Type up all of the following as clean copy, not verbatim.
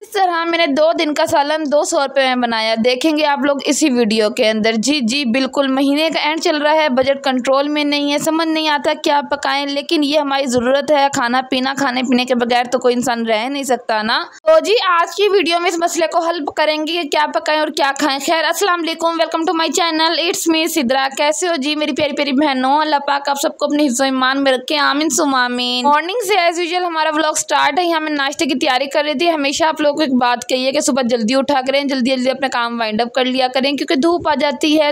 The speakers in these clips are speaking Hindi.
इस तरह मैंने 2 दिन का सालन 200 रुपये में बनाया, देखेंगे आप लोग इसी वीडियो के अंदर। जी बिल्कुल, महीने का एंड चल रहा है, बजट कंट्रोल में नहीं है, समझ नहीं आता क्या पकाएं, लेकिन ये हमारी ज़रूरत है। खाना पीना, खाने पीने के बगैर तो कोई इंसान रह नहीं सकता ना। तो जी आज की वीडियो में इस मसले को हल करेंगे कि क्या पकाएं और क्या खाएं। खैर अस्सलाम वालेकुम, welcome to my channel, it's me Sidra. कैसे हो जी मेरी प्यारी प्यारी बहनों? अल्लाह पाक आप सबको अपने हिफ्ज़ ईमान में रखे, आमीन सुम्मा आमीन। मॉर्निंग से एज यूजुअल हमारा व्लॉग स्टार्ट है। यहाँ मैं नाश्ते की तैयारी कर रही थी। हमेशा आप लोगों को एक बात कहिए कि सुबह जल्दी उठा करें, जल्दी जल्दी अपने काम वाइंड अप कर लिया करें, क्योंकि धूप आ जाती है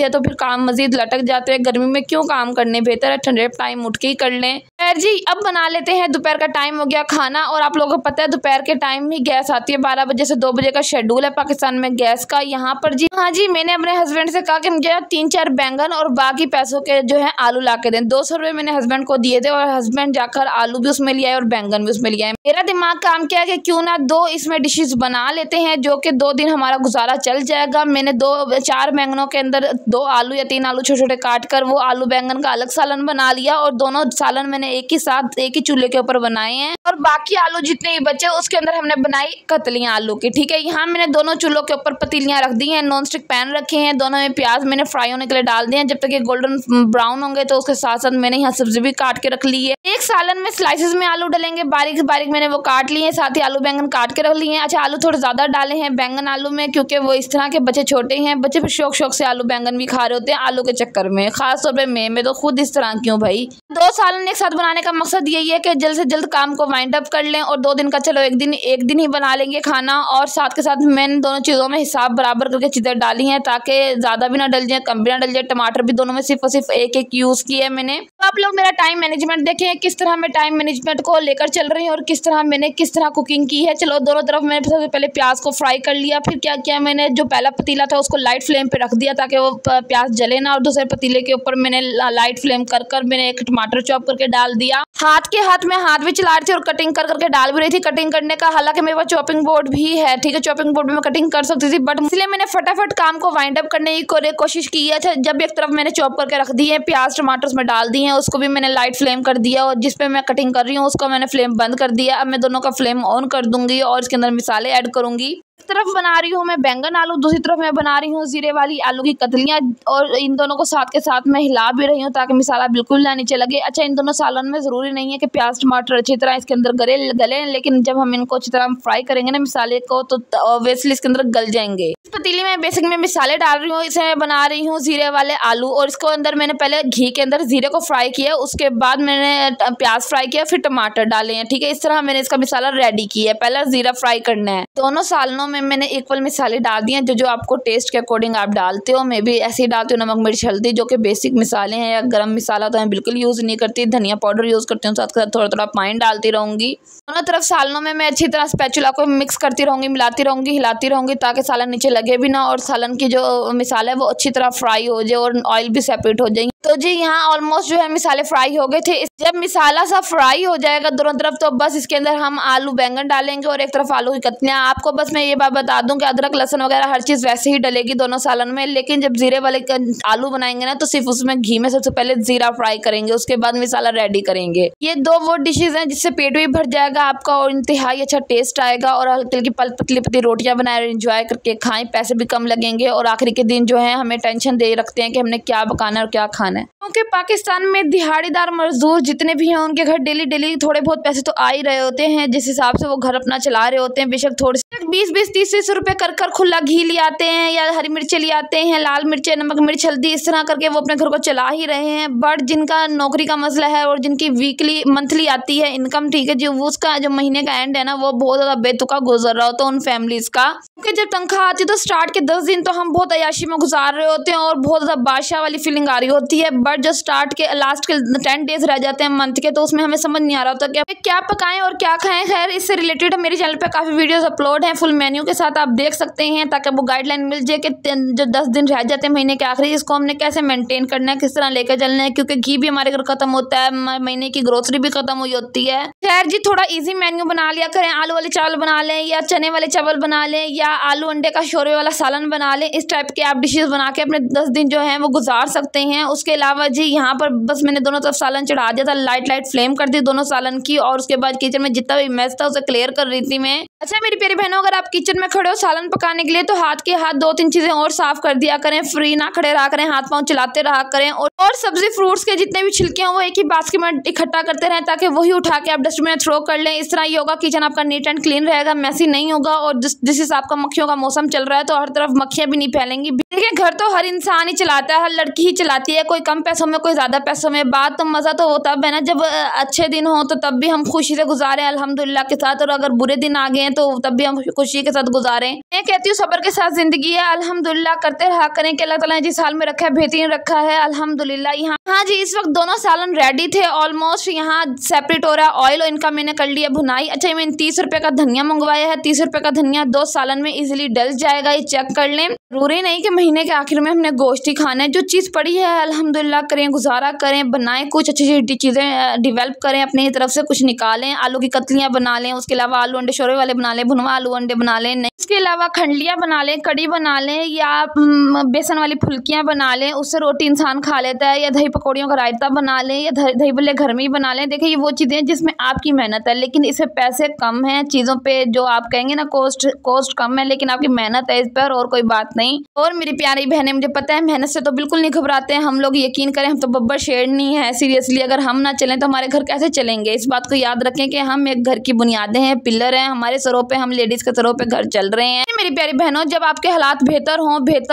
तो फिर काम मजीद लटक जाते हैं। गर्मी में क्यों काम करने, बेहतर है ठंडे टाइम उठ के ही कर लें। खैर जी अब बना लेते हैं। दोपहर का टाइम हो गया खाना, और आप लोगों को पता है दोपहर के टाइम ही गैस आती है। 12 बजे से 2 बजे का शेड्यूल है पाकिस्तान में गैस का। यहाँ पर जी हाँ जी मैंने अपने हस्बैंड से कहा कि मुझे 3-4 बैंगन और बाकी पैसों के जो है आलू ला के दें। 200 रुपये मैंने हस्बैंड को दिए थे, और हस्बैंड जाकर आलू भी उसमें लिया है और बैंगन भी उसमें लिया है। मेरा दिमाग काम किया कि क्यों ना 2 इसमें डिशेस बना लेते हैं, जो कि 2 दिन हमारा गुजारा चल जाएगा। मैंने 4 बैंगनों के अंदर 2 आलू या 3 आलू छोटे छोटे काट कर वो आलू बैंगन का अलग सालन बना लिया, और दोनों सालन मैंने एक ही साथ एक ही चूल्हे के ऊपर बनाए हैं। और बाकी आलू जितने भी बचे उसके अंदर हमने बनाई कतलियां आलू की। ठीक है, यहाँ मैंने दोनों चूल्हों के ऊपर पतीलियां रख दी हैं, नॉन स्टिक पैन रखे हैं, दोनों में प्याज मैंने फ्राई होने के लिए डाल दिए हैं। जब तक ये गोल्डन ब्राउन होंगे तो उसके साथ साथ मैंने यहाँ सब्जी भी काट के रख ली है। एक सालन में स्लाइसेस में आलू डलेंगे, बारीक बारीक मैंने वो काट लिए हैं, साथ ही आलू बैंगन काट के रख लिए हैं। अच्छा आलू थोड़े ज्यादा डाले हैं बैंगन आलू में, क्योंकि वो इस तरह के बच्चे छोटे हैं, बच्चे फिर शौक से आलू बैंगन भी खा रहे होते हैं आलू के चक्कर में। खास तौर पर मैं तो खुद इस तरह क्यों भाई। 2 सालन एक साथ बनाने का मकसद यही है कि जल्द से जल्द काम को वाइंड अप कर लें, और 2 दिन का चलो एक दिन ही बना लेंगे खाना। और साथ के साथ मैंने दोनों चीज़ों में हिसाब बराबर करके चीज़ें डाली हैं, ताकि ज़्यादा भी ना डल जाए कम भी ना डल जाए। टमाटर भी दोनों में सिर्फ और सिर्फ एक यूज़ किया है मैंने। तो आप लोग मेरा टाइम मैनेजमेंट देखें, किस तरह मैं टाइम मैनेजमेंट को लेकर चल रही हूँ, और किस तरह कुकिंग की है। चलो दोनों तरफ मैंने सबसे पहले प्याज को फ्राई कर लिया। फिर क्या किया, मैंने जो पहला पतीला था उसको लाइट फ्लेम पे रख दिया ताकि वो प्याज जले ना, और दूसरे पतीले के ऊपर मैंने लाइट फ्लेम कर मैंने एक टमाटर चॉप करके डाल दिया। हाथ में चला रही थी और कटिंग करके डाल भी रही थी। कटिंग करने का हालांकि मेरे पास चॉपिंग बोर्ड भी है, ठीक है, चॉपिंग बोर्ड में मैं कटिंग कर सकती थी, बट इसलिए मैंने फटाफट काम को वाइंड अप करने की कोशिश की है। अच्छा जब एक तरफ मैंने चॉप करके रख दी है, प्याज टमाटर उसमें डाल दिए हैं, उसको भी मैंने लाइट फ्लेम कर दिया, और जिस पे मैं कटिंग कर रही हूँ उसको मैंने फ्लेम बंद कर दिया। अब मैं दोनों का फ्लेम ऑन कर दूंगी और इसके अंदर मिसाले ऐड करूंगी। एक तरफ बना रही हूँ मैं बैंगन आलू, दूसरी तरफ मैं बना रही हूँ जीरे वाली आलू की कतलियाँ, और इन दोनों को साथ के साथ मैं हिला भी रही हूँ ताकि मिसाला बिल्कुल ना नीचे लगे। अच्छा इन दोनों सालन में ज़रूरी नहीं है कि प्याज टमाटर अच्छी तरह इसके अंदर गले, लेकिन जब हम इनको अच्छी तरह फ्राई करेंगे ना मिसाले को, तो ऑब्वियसली इसके अंदर गल जाएंगे। इस पतीली में बेसिक में मिसाले डाल रही हूँ, इसे मैं बना रही हूँ जीरे वाले आलू, और इसको अंदर मैंने पहले घी के अंदर जीरे को फ्राई किया, उसके बाद मैंने प्याज फ्राई किया, फिर टमाटर डाले हैं। ठीक है, इस तरह मैंने इसका मिसाला रेडी किया है। पहले जीरा फ्राई करना है। दोनों सालनों में मैंने इक्वल मिसाले डाल दिए हैं, जो आपको टेस्ट के अकॉर्डिंग आप डालते हो। मैं भी ऐसे ही डालती हूँ, नमक मिर्च हल्दी जो कि बेसिक मिसाले हैं, या गरम मसाला तो मैं बिल्कुल यूज़ नहीं करती, धनिया पाउडर यूज़ करती हूँ, साथ के साथ थोड़ा थोड़ा पानी डालती रहूँगी। दोनों तरफ सालनों में मैं अच्छी तरह स्पैचुला को मिक्स करती रहूँगी, मिलाती रहूँगी, हिलाती रहूँगी, ताकि सालन नीचे लगे भी ना, और सालन की जो मिसाला है वो अच्छी तरह फ्राई हो जाए और ऑयल भी सेपरेट हो जाए। तो जी यहाँ ऑलमोस्ट जो है मिसाले फ्राई हो गए थे। जब मिसाला सा फ्राई हो जाएगा दोनों तरफ, तो बस इसके अंदर हम आलू बैंगन डालेंगे, और एक तरफ आलू की कतलियाँ। आपको बस मैं ये बात बता दूं कि अदरक लहसुन वगैरह हर चीज़ वैसे ही डलेगी दोनों सालन में, लेकिन जब जीरे वाले आलू बनाएंगे ना, तो सिर्फ उसमें घी में सबसे पहले जीरा फ्राई करेंगे, उसके बाद मिसाला रेडी करेंगे। ये 2 वो डिशेज हैं जिससे पेट भी भर जाएगा आपका, और इंतहाई अच्छा टेस्ट आएगा, और हल्की हल्की पतली रोटियां बनाए एंजॉय करके खाएं, पैसे भी कम लगेंगे, और आखिरी के दिन जो है हमें टेंशन दे रखते हैं कि हमने क्या पकाना है और क्या खाना है। क्योंकि पाकिस्तान में दिहाड़ीदार मजदूर जितने भी हैं उनके घर डेली थोड़े बहुत पैसे तो आ ही रहे होते हैं, जिस हिसाब से वो घर अपना चला रहे होते हैं। बेशक थोड़े से 20-20, 30-30 रुपए कर खुला घी ले आते हैं, या हरी मिर्चें ले आते हैं, लाल मिर्चें, नमक मिर्च हल्दी, इस तरह करके वो अपने घर को चला ही रहे हैं। बट जिनका नौकरी का मसला है, और जिनकी वीकली मंथली आती है इनकम, ठीक है, जो वो उसका जो महीने का एंड है ना, वो बहुत ज़्यादा बेतुका गुजर रहा होता है उन फैमिलीज़ का। क्योंकि जब तनख्वाह आती है तो स्टार्ट के 10 दिन तो हम बहुत अयाशी में गुजार रहे होते हैं, और बहुत ज़्यादा बादशाह वाली फीलिंग आ रही होती है। बट जो स्टार्ट के लास्ट के 10 डेज रह जाते हैं मंथ के, तो उसमें हमें समझ नहीं आ रहा होता कि क्या पकाएं और क्या खाएं। खैर इससे रिलेटेड मेरे चैनल पे काफ़ी वीडियोस अपलोड हैं, फुल मेन्यू के साथ आप देख सकते हैं, ताकि वो गाइडलाइन मिल जाए कि जो 10 दिन रह जाते हैं महीने के आखिरी, इसको हमने कैसे मेंटेन करना है, किस तरह लेकर चलना है। क्योंकि घी भी हमारे घर खत्म होता है, महीने की ग्रोसरी भी खत्म हुई होती है, खैर जी, थोड़ा इजी मेन्यू बना लिया करें, आलू वाले चावल बना लें या चने वाले चावल बना लें या आलू अंडे का शोरबे वाला सालन बना लें। इस टाइप के आप डिशेस बना के अपने 10 दिन जो हैं वो गुजार सकते हैं। उसके अलावा जी यहाँ पर बस मैंने दोनों तरफ सालन चढ़ा दिया था, लाइट फ्लेम कर दी दोनों सालन की, और उसके बाद किचन में जितना भी मैस था उसे क्लियर कर रही थी मैं। अच्छा मेरी प्यारी बहनों, अगर आप किचन में खड़े हो सालन पकाने के लिए तो हाथ के हाथ 2-3 चीजें और साफ कर दिया करें, फ्री ना खड़े रहा करें, हाथ पांव चलाते रहा करें। और सब्जी फ्रूट्स के जितने भी छिलके हों वो एक ही बास्केट में इकट्ठा करते रहें ताकि वही उठा के आप डस्टबिन में थ्रो कर लें। इस तरह ये होगा किचन आपका नीट एंड क्लीन रहेगा, मैसी नहीं होगा। और जिस हिसाब का मक्खियों का मौसम चल रहा है तो हर तरफ मक्खियां भी नहीं फैलेंगी। देखिए घर तो हर इंसान ही चलाता है, हर लड़की ही चलाती है, कोई कम पैसों में कोई ज्यादा पैसों में। बात तो मजा तो वो तब है ना जब अच्छे दिन हो तो तब भी हम खुशी से गुजारें अल्हम्दुलिल्लाह के साथ, और अगर बुरे दिन आ गए हैं तो तब भी हम खुशी के साथ गुजारें। मैं कहती हूँ सब्र के साथ जिंदगी है, अल्हम्दुलिल्लाह करते रहा करें कि अल्लाह ताला ने जिस हाल में रखा है बेहतरीन रखा है अल्हम्दुलिल्लाह। यहाँ हाँ जी, इस वक्त दोनों सालन रेडी थे ऑलमोस्ट, यहाँ सेपरेट हो रहा है ऑयल और इनका मैंने कर लिया भुनाई। अच्छा मैंने 30 रुपए का धनिया मंगवाया है, 30 रुपए का धनिया 2 सालन में इजीली डल जाएगा, ये चेक कर लें। जरूरी नहीं कि महीने के आखिर में हमने गोश्त ही खाना है, जो चीज़ पड़ी है अल्हम्दुलिल्लाह करें, गुजारा करें, बनाएं, कुछ अच्छी चीज़ें डेवलप करें, अपनी तरफ से कुछ निकालें, आलू की कतलियाँ बना लें, उसके अलावा आलू अंडे शोरबे वाले बना लें, भुनवा आलू अंडे बना लें, इसके अलावा खंडलियाँ बना लें, कड़ी बना लें, या बेसन वाली फुल्कियाँ बना लें, उससे रोटी इंसान खा लेता है, या दही पकौड़ियों का रायता बना लें, या दही भल्ले घर में ही बना लें। देखिए ये वो चीज़ें जिसमें आपकी मेहनत है, लेकिन इससे पैसे कम हैं, चीज़ों पे जो आप कहेंगे ना कॉस्ट कम है, लेकिन आपकी मेहनत है इस पर, और कोई बात नहीं। और मेरी प्यारी बहनें, मुझे पता है मेहनत से तो बिल्कुल नहीं घबराते हैं हम लोग, यकीन करें हम तो बब्बर शेर नहीं है। सीरियसली अगर हम ना चलें तो हमारे घर कैसे चलेंगे? इस बात को याद रखें कि हम एक घर की बुनियादें हैं, पिलर हैं, हमारे सरों पे, हम लेडीज़ के सरों पे घर चल रहे हैं। मेरी प्यारी बहनों, जब आपके हालात बेहतर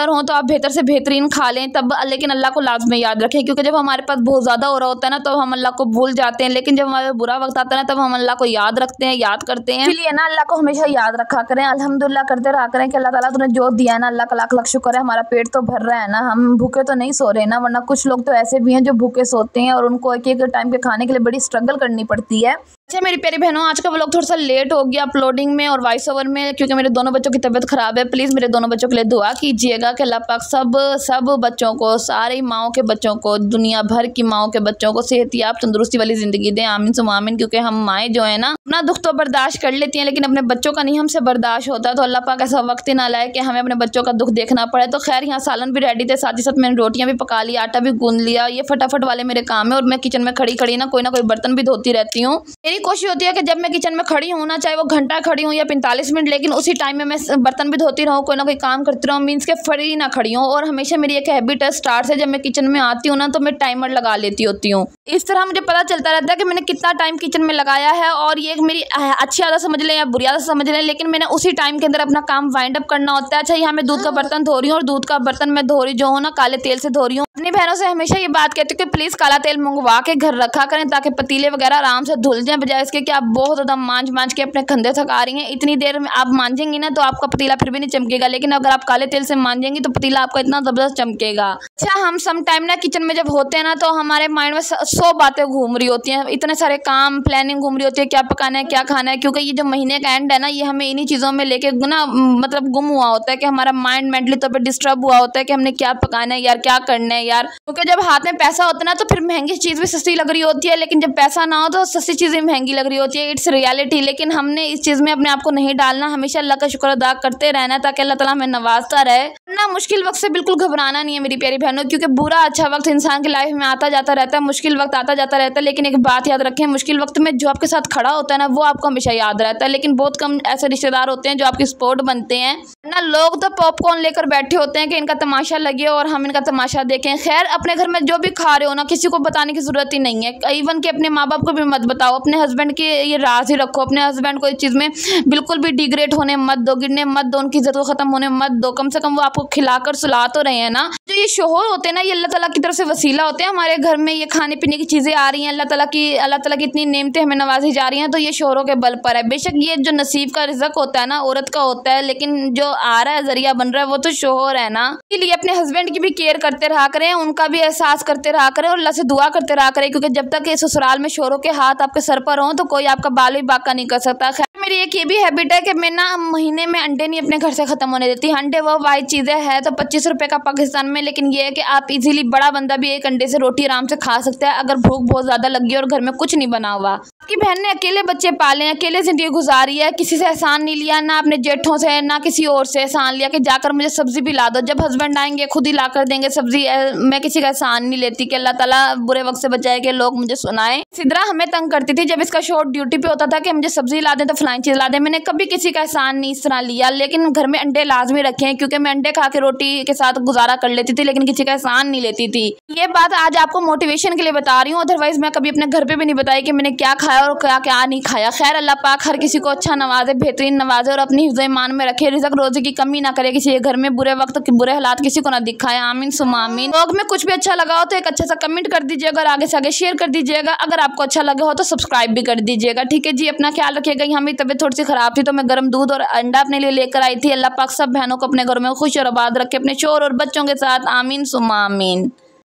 हों तो आप बेहतर से बेहतरीन खा लें तब, लेकिन अल्लाह को लाज़मी याद रखें, क्योंकि जब हमारे पास बहुत ज़्यादा हो रहा होता है ना तो हम अल्लाह को भूल जाते हैं, लेकिन जब हमारे बुरा वक्त आता है ना तब हम अल्लाह को याद रखते हैं, याद करते हैं। इसलिए ना अल्लाह को हमेशा याद रखा करें, अल्हम्दुलिल्लाह करते रहा करें कि अल्लाह ताला तूने जो दिया है ना, अल्लाह का लाख लाख शुक्र है, हमारा पेट तो भर रहा है ना, हम भूखे तो नहीं सो रहे ना, वरना कुछ लोग तो ऐसे भी हैं जो भूखे सोते हैं और उनको एक टाइम के खाने के लिए बड़ी स्ट्रगल करनी पड़ती है। अच्छा मेरी प्यारी बहनों, आज का व्लॉग थोड़ा सा लेट हो गया अपलोडिंग में और वॉइस ओवर में, क्योंकि मेरे दोनों बच्चों की तबीयत ख़राब है। प्लीज़ मेरे दोनों बच्चों के लिए दुआ कीजिएगा कि अल्लाह पाक सब बच्चों को, सारी माओं के बच्चों को, दुनिया भर की माओं के बच्चों को सेहतियाब तंदुरुस्ती वाली ज़िंदगी दें, आमीन सुम्मा आमीन। क्योंकि हम माएँ जो है ना अपना दुख तो बर्दाश्त कर लेती हैं, लेकिन अपने बच्चों का नहीं हमसे बर्दाश्त होता, तो अल्लाह पाक ऐसा वक्त ही ना लाए कि हमें अपने बच्चों का दुख देखना पड़े। तो खैर यहाँ सालन भी रेडी थे, साथ ही साथ मैंने रोटियाँ भी पका ली, आटा भी गूंद लिया, ये फटाफट वाले मेरे काम है। और मैं किचन में खड़ी ना कोई बर्तन भी धोती रहती हूँ। मेरी कोशिश होती है कि जब मैं किचन में खड़ी हूँ ना, चाहे वो घंटा खड़ी हूँ या 45 मिनट, लेकिन उसी टाइम में मैं बर्तन भी धोती रहूँ, कोई ना कोई काम करती रहूँ, मीन्स के फ्री ना खड़ी हूँ। और हमेशा मेरी एक हैबिट है स्टार्ट से, जब मैं किचन में आती हूँ ना तो मैं टाइमर लगा लेती होती हूँ। इस तरह मुझे पता चलता रहता है कि मैंने कितना टाइम किचन में लगाया है, और ये एक मेरी अच्छी आदत समझ लें या बुरी आदत समझ लें, लेकिन मैंने उसी टाइम के अंदर अपना काम वाइंड अप करना होता है। अच्छा यहाँ मैं दूध का बर्तन धो रही हूँ, और दूध का बर्तन मैं धो रही जो हूँ ना काले तेल से धो रही हूँ। अपनी बहनों से हमेशा ये बात कहती हूँ कि प्लीज़ काला तेल मंगवा के घर रखा करें, ताकि पतीले वगैरह आराम से धुल जाएं, बजाय इसके कि आप बहुत ज़्यादा मांझ के अपने कंधे थका रही हैं। इतनी देर में आप मांझेंगी ना तो आपका पतीला फिर भी नहीं चमकेगा, लेकिन अगर आप काले तेल से मांझेंगी तो पतीला आपका इतना ज़बरदस्त चमकेगा। अच्छा हम सम टाइम ना किचन में जब होते हैं ना तो हमारे माइंड में 100 बातें घूम रही होती हैं, इतने सारे काम प्लानिंग घूम रही होती है, क्या पकाना है क्या खाना है, क्योंकि ये जो महीने का एंड है ना, ये हमें इन्हीं चीज़ों में लेके ना मतलब गुम हुआ होता है कि हमारा माइंड मेंटली तौर पर डिस्टर्ब हुआ होता है कि हमने क्या पकाना है यार, क्या करना है यार। क्योंकि जब हाथ में पैसा होता है ना तो फिर महंगी चीज़ भी सस्ती लग रही होती है, लेकिन जब पैसा ना हो तो सस्ती चीज़ें महंगी लग रही होती है। It's reality. लेकिन हमने इस चीज़ में अपने आप को नहीं डालना, हमेशा अल्लाह का शुक्र अदा करते रहना ताकि अल्लाह ताला हमें नवाजता रहे ना। मुश्किल वक्त से बिल्कुल घबराना नहीं है मेरी प्यारी बहनों, क्योंकि बुरा अच्छा वक्त इंसान की लाइफ में आता जाता रहता है, मुश्किल वक्त आता जाता रहता है, लेकिन एक बात याद रखें, मुश्किल वक्त में जो आपके साथ खड़ा होता है ना वो आपको हमेशा याद रहता है। लेकिन बहुत कम ऐसे रिश्तेदार होते हैं जो आपकी सपोर्ट बनते हैं ना। लोग तो पॉपकॉर्न लेकर बैठे होते हैं कि इनका तमाशा लगे और हम इनका तमाशा देखें। खैर अपने घर में जो भी खा रहे हो ना, किसी को बताने की जरूरत ही नहीं है, इवन कि अपने माँ बाप को भी मत बताओ, अपने हस्बैंड के ये राज ही रखो, अपने हस्बैंड को इस चीज़ में बिल्कुल भी डिग्रेड होने मत दो, गिरने मत दो, उनकी इज्जत को खत्म होने मत दो। कम से कम वो आपको खिलाकर सुला तो रहे हैं ना। जो ये शोहर होते हैं ना, ये अल्लाह ताला की तरफ से वसीला होते हैं। हमारे घर में ये खाने पीने की चीज़ें आ रही हैं, अल्लाह ताला की इतनी नेमतें हमें नवाजी जा रही हैं, तो ये शोहरों के बल पर है। बेशक ये जो नसीब का रिज़्क होता है ना औरत का होता है, लेकिन जो आ रहा है जरिया बन रहा है वो तो शोहर है ना। इसलिए अपने हस्बैंड की भी केयर करते रहा करें, उनका भी एहसास करते रहा करें और अल्लाह से दुआ करते रहा करें, क्योंकि जब तक इस ससुराल में शोहरों के हाथ आपके सर पर हों तो कोई आपका बाल भी बाका नहीं कर सकता। खैर मेरी एक ये भी हैबिट है कि मैं ना महीने में अंडे नहीं अपने घर से ख़त्म होने देती। अंडे वो वाइट चीज़ें हैं तो 25 रुपये का पाकिस्तान में, लेकिन ये है कि आप इजीली बड़ा बंदा भी एक अंडे से रोटी आराम से खा सकता है अगर भूख बहुत ज़्यादा लगी और घर में कुछ नहीं बना हुआ। आपकी बहन ने अकेले बच्चे पाले हैं, अकेले ज़िंदगी गुजारी है, किसी से एहसान नहीं लिया, ना अपने जेठों से ना किसी और से एहसान लिया कि जाकर मुझे सब्ज़ी भी ला दो। जब हस्बैंड आएंगे खुद ही ला कर देंगे सब्ज़ी। मैं किसी का एहसान नहीं लेती कि अल्लाह ताला बुरे वक्त से बचाए कि लोग मुझे सुनाएं। सिद्रा हमें तंग करती थी जब इसका शॉर्ट ड्यूटी पे होता था कि मुझे सब्ज़ी ला दें तो फलानी चीज़ ला दें। मैंने कभी किसी का एहसान नहीं इस तरह लिया, लेकिन घर में अंडे लाजमी रखे हैं क्योंकि मैं अंडे खा के रोटी के साथ गुजारा कर लेती थी, लेकिन किसी का एहसान नहीं लेती थी। ये बात आज आपको मोटिवेशन के लिए बता रही हूँ, अदरवाइज मैं कभी अपने घर पे भी नहीं बताई कि मैंने क्या खाया और क्या क्या नहीं खाया। खैर अल्लाह पाक हर किसी को अच्छा नवाजे, बेहतरीन नवाजे और अपनी हिफ्ज़ ईमान में रखे, रिज़्क़ रोज़ी की कमी ना करे, किसी के घर में बुरे वक्त बुरे हालात किसी को ना दिखाए। आमीन सुम्मा आमीन। ब्लॉग में कुछ भी अच्छा लगा हो तो एक अच्छा सा कमेंट कर दीजिएगा और आगे से आगे शेयर कर दीजिएगा। अगर आपको अच्छा लगा हो तो सब्सक्राइब भी कर दीजिएगा। ठीक है जी, अपना ख्याल रखिएगा। यहाँ मेरी तबीयत थोड़ी सी ख़राब थी तो मैं गर्म दूध और अंडा अपने लिए लेकर आई थी। अल्लाह पाक सब बहनों को अपने घरों में खुश और आबाद रखे, अपने शोहर और बच्चों के साथ। आमीन सुम्मा आमीन।